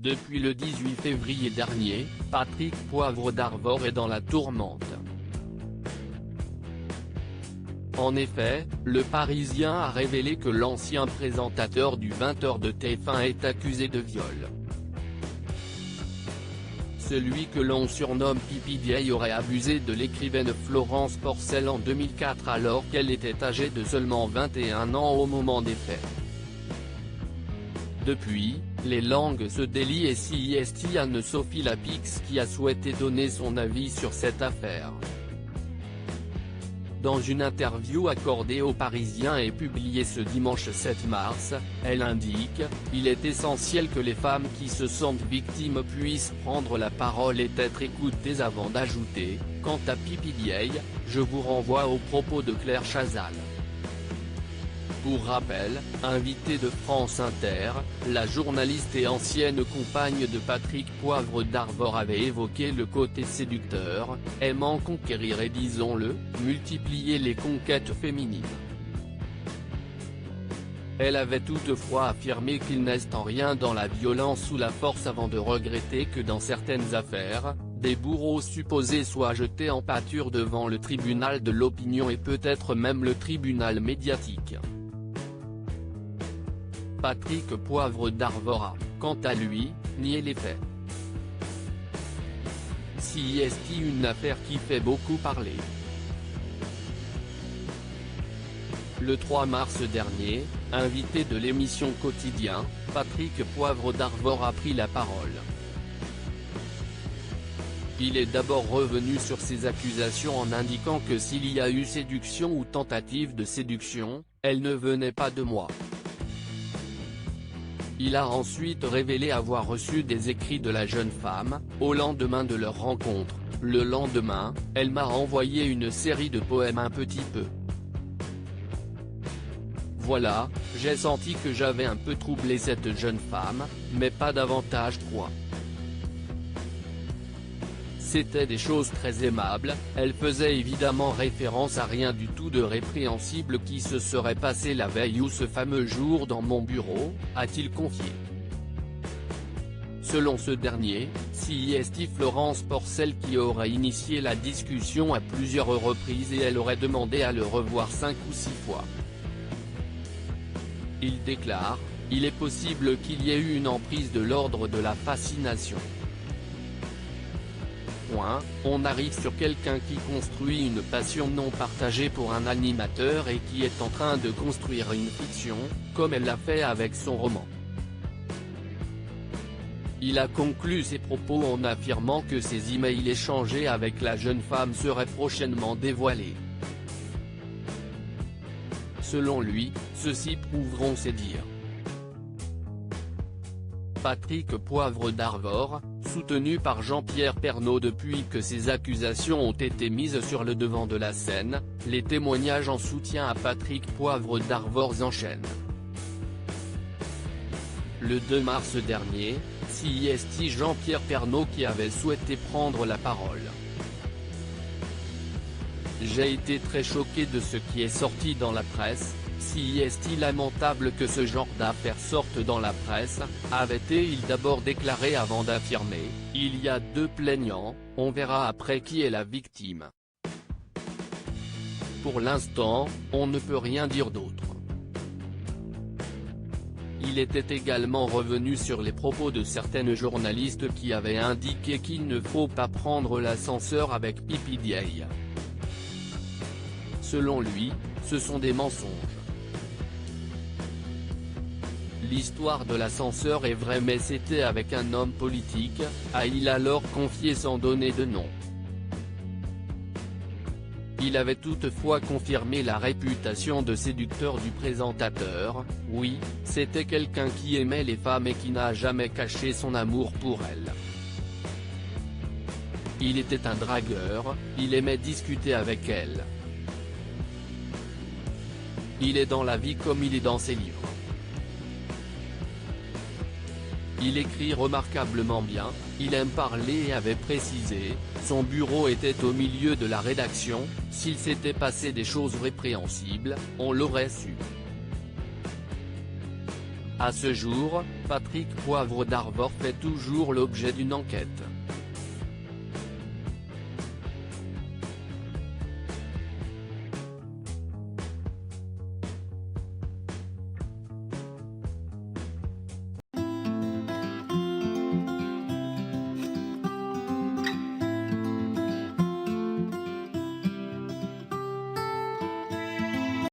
Depuis le 18 février dernier, Patrick Poivre d'Arvor est dans la tourmente. En effet, Le Parisien a révélé que l'ancien présentateur du 20h de TF1 est accusé de viol. Celui que l'on surnomme Pipi Vieille aurait abusé de l'écrivaine Florence Porcel en 2004 alors qu'elle était âgée de seulement 21 ans au moment des faits. Depuis, les langues se délient et CIST Anne-Sophie Lapix qui a souhaité donner son avis sur cette affaire. Dans une interview accordée au Parisien et publiée ce dimanche 7 mars, elle indique « Il est essentiel que les femmes qui se sentent victimes puissent prendre la parole et être écoutées » avant d'ajouter « Quant à Pipi Vieille, je vous renvoie aux propos de Claire Chazal ». Pour rappel, invitée de France Inter, la journaliste et ancienne compagne de Patrick Poivre d'Arvor avait évoqué le côté séducteur, aimant conquérir et disons-le, multiplier les conquêtes féminines. Elle avait toutefois affirmé qu'il n'est en rien dans la violence ou la force avant de regretter que dans certaines affaires, des bourreaux supposés soient jetés en pâture devant le tribunal de l'opinion et peut-être même le tribunal médiatique. Patrick Poivre d'Arvor a, quant à lui, nié les faits. CIST une affaire qui fait beaucoup parler. Le 3 mars dernier, invité de l'émission Quotidien, Patrick Poivre d'Arvor a pris la parole. Il est d'abord revenu sur ces accusations en indiquant que s'il y a eu séduction ou tentative de séduction, elle ne venait pas de moi. Il a ensuite révélé avoir reçu des écrits de la jeune femme, au lendemain de leur rencontre. Le lendemain, elle m'a envoyé une série de poèmes un petit peu. Voilà, j'ai senti que j'avais un peu troublé cette jeune femme, mais pas davantage quoi. C'était des choses très aimables, elle faisait évidemment référence à rien du tout de répréhensible qui se serait passé la veille ou ce fameux jour dans mon bureau, a-t-il confié. Selon ce dernier, CIST Florence Porcel qui aurait initié la discussion à plusieurs reprises et elle aurait demandé à le revoir 5 ou 6 fois. Il déclare, il est possible qu'il y ait eu une emprise de l'ordre de la fascination. On arrive sur quelqu'un qui construit une passion non partagée pour un animateur et qui est en train de construire une fiction, comme elle l'a fait avec son roman. Il a conclu ses propos en affirmant que ses emails échangés avec la jeune femme seraient prochainement dévoilés. Selon lui, ceux-ci prouveront ses dires. Patrick Poivre d'Arvor, soutenu par Jean-Pierre Pernaut depuis que ces accusations ont été mises sur le devant de la scène, les témoignages en soutien à Patrick Poivre d'Arvor s'enchaînent. Le 2 mars dernier, CIST Jean-Pierre Pernaut qui avait souhaité prendre la parole. J'ai été très choqué de ce qui est sorti dans la presse. CIST lamentable que ce genre d'affaires sorte dans la presse, avait-il d'abord déclaré avant d'affirmer, il y a 2 plaignants, on verra après qui est la victime. Pour l'instant, on ne peut rien dire d'autre. Il était également revenu sur les propos de certaines journalistes qui avaient indiqué qu'il ne faut pas prendre l'ascenseur avec Pipi Vieille. Selon lui, ce sont des mensonges. L'histoire de l'ascenseur est vraie mais c'était avec un homme politique, a-t-il alors confié sans donner de nom. Il avait toutefois confirmé la réputation de séducteur du présentateur, oui, c'était quelqu'un qui aimait les femmes et qui n'a jamais caché son amour pour elles. Il était un dragueur, il aimait discuter avec elles. Il est dans la vie comme il est dans ses livres. Il écrit remarquablement bien, il aime parler et avait précisé, son bureau était au milieu de la rédaction, s'il s'était passé des choses répréhensibles, on l'aurait su. À ce jour, Patrick Poivre d'Arvor fait toujours l'objet d'une enquête.